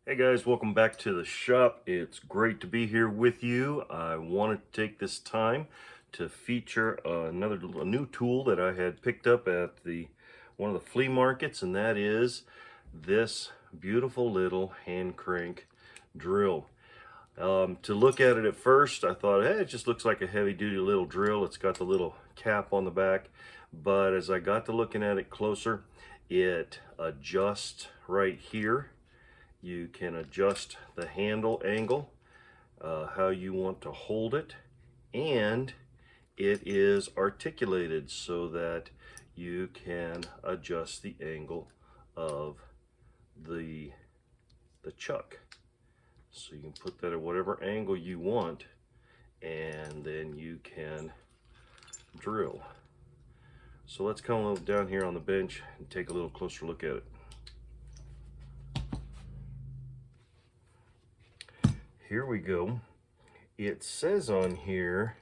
Hey guys, welcome back to the shop. It's great to be here with you. I wanted to take this time to feature a new tool that I had picked up at one of the flea markets, and that is this beautiful little hand crank drill. To look at it at first, I thought, hey, it just looks like a heavy duty little drill. It's got the little cap on the back, but as I got to looking at it closer, it adjusts right here. You can adjust the handle angle, how you want to hold it, and it is articulated so that you can adjust the angle of the, the chuck. So you can put that at whatever angle you want, and then you can drill. So let's come down here on the bench and take a little closer look at it. Here we go. It says on here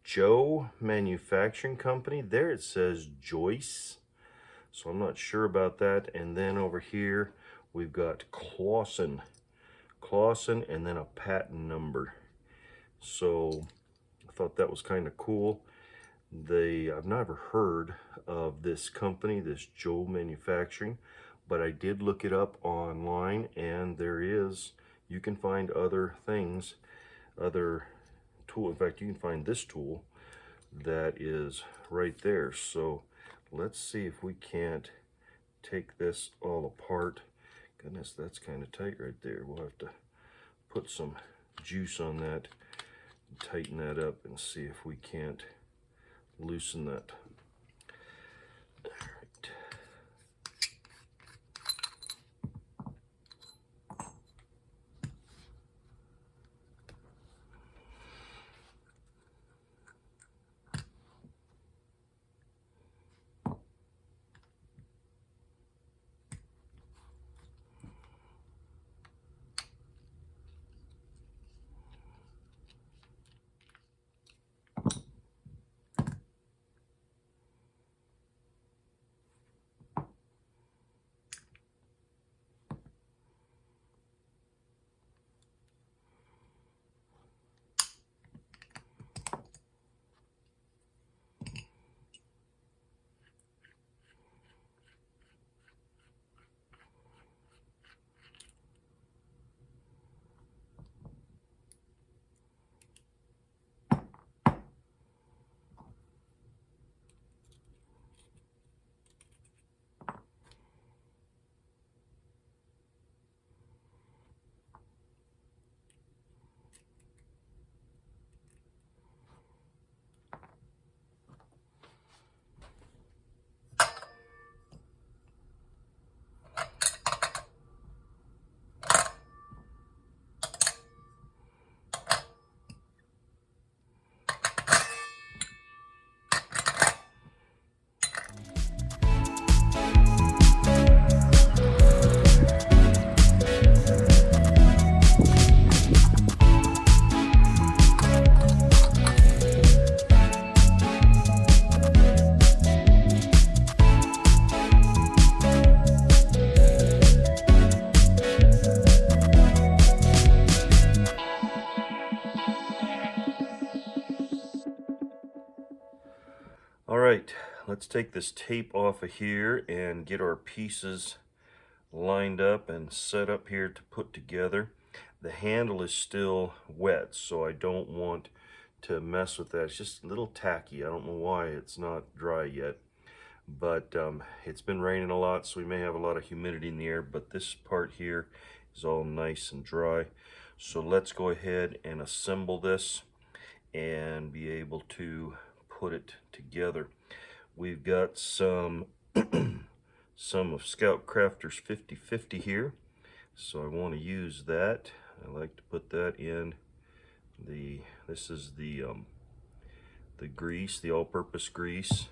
Joe Manufacturing Company. There it says Joyce, so I'm not sure about that. And then over here we've got Clausen, and then a patent number. So I thought that was kind of cool. I've never heard of this company, this Joe Manufacturing, but I did look it up online, and you can find other things, other tool. In fact, you can find this tool that is right there. So let's see if we can't take this all apart. Goodness, that's kind of tight right there. We'll have to put some juice on that and tighten that up and see if we can't loosen that. All right. All right, let's take this tape off of here and get our pieces lined up and set up here to put together. The handle is still wet, so I don't want to mess with that. It's just a little tacky. I don't know why it's not dry yet, but it's been raining a lot, so we may have a lot of humidity in the air, but this part here is all nice and dry. So let's go ahead and assemble this and be able to put it together. We've got some of Scout Crafter's 50/50 here, so I want to use that. I like to put that in this is the grease, the all-purpose grease,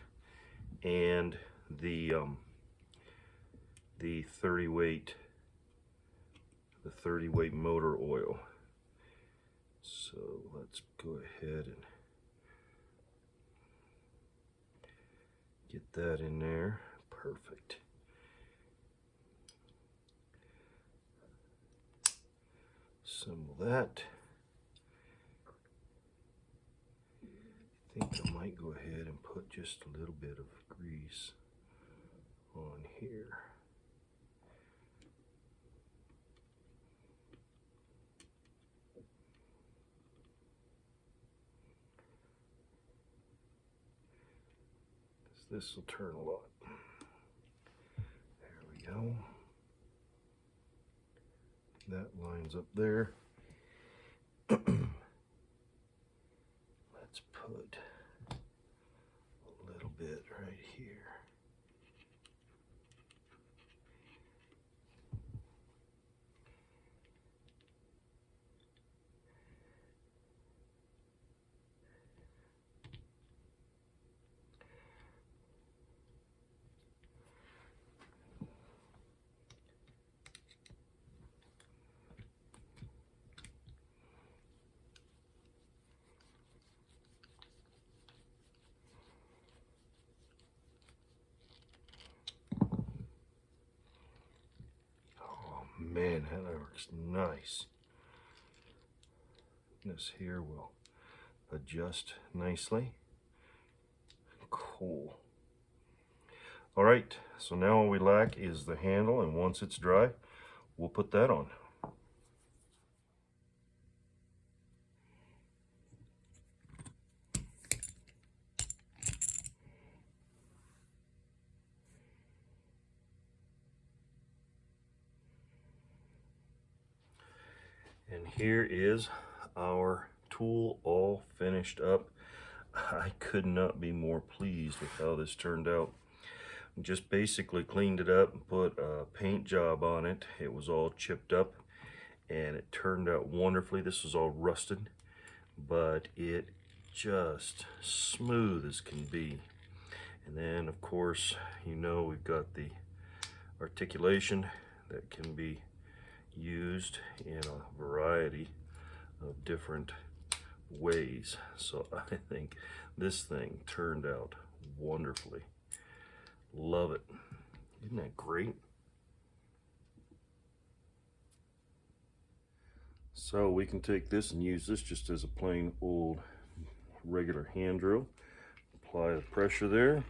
and the 30 weight motor oil. So let's go ahead and get that in there. Perfect. that. I think I might go ahead and put just a little bit of grease on here. This will turn a lot. There we go. That lines up there. Let's put a little bit right here. Man, that works nice. This here will adjust nicely. Cool. All right, so now all we lack is the handle, and once it's dry, we'll put that on. And here is our tool all finished up. I could not be more pleased with how this turned out. Just basically cleaned it up and put a paint job on it. It was all chipped up and it turned out wonderfully. This was all rusted, but it just smooth as can be. And then of course, you know, we've got the articulation that can be used in a variety of different ways. So I think this thing turned out wonderfully. Love it. Isn't that great? So we can take this and use this just as a plain old regular hand drill. Apply the pressure there.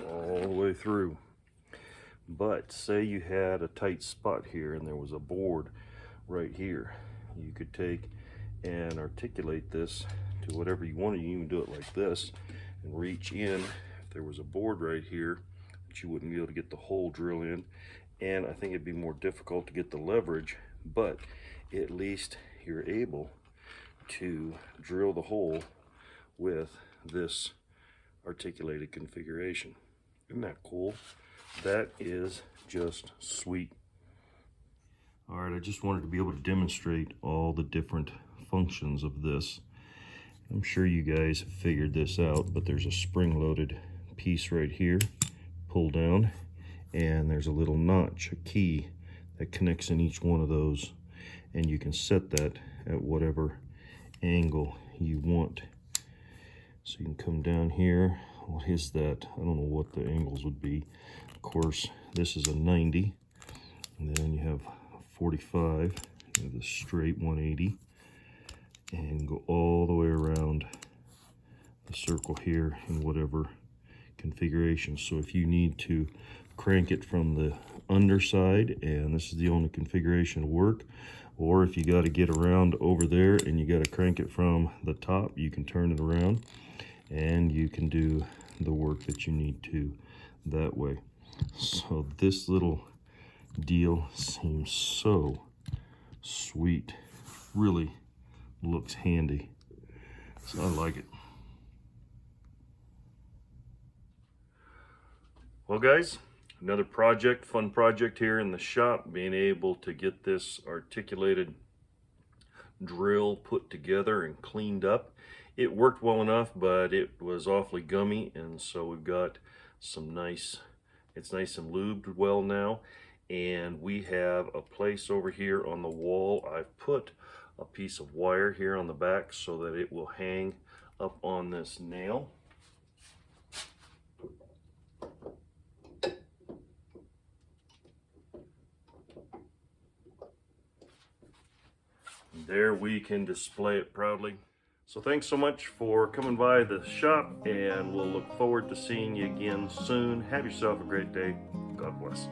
All the way through. But say you had a tight spot here and there was a board right here. You could take and articulate this to whatever you wanted. You can do it like this and reach in. If there was a board right here that you wouldn't be able to get the hole drill in, and I think it'd be more difficult to get the leverage, but at least you're able to drill the hole with this articulated configuration. Isn't that cool? That is just sweet. All right, I just wanted to be able to demonstrate all the different functions of this. I'm sure you guys have figured this out, but there's a spring-loaded piece right here, pull down, and there's a little notch, a key that connects in each one of those, and you can set that at whatever angle you want. So you can come down here. What is that? I don't know what the angles would be. Of course, this is a 90, and then you have 45, you have the straight 180, and go all the way around the circle here in whatever configuration. So if you need to crank it from the underside and this is the only configuration to work, or if you got to get around over there and you got to crank it from the top, you can turn it around and you can do the work that you need to that way. So this little deal seems so sweet, really looks handy, so I like it. Well guys, another project, fun project here in the shop, being able to get this articulated drill put together and cleaned up. It worked well enough, but it was awfully gummy, and so we've got some nice, it's nice and lubed well now. And we have a place over here on the wall. I've put a piece of wire here on the back so that it will hang up on this nail. there we can display it proudly. So thanks so much for coming by the shop, and we'll look forward to seeing you again soon. Have yourself a great day. God bless.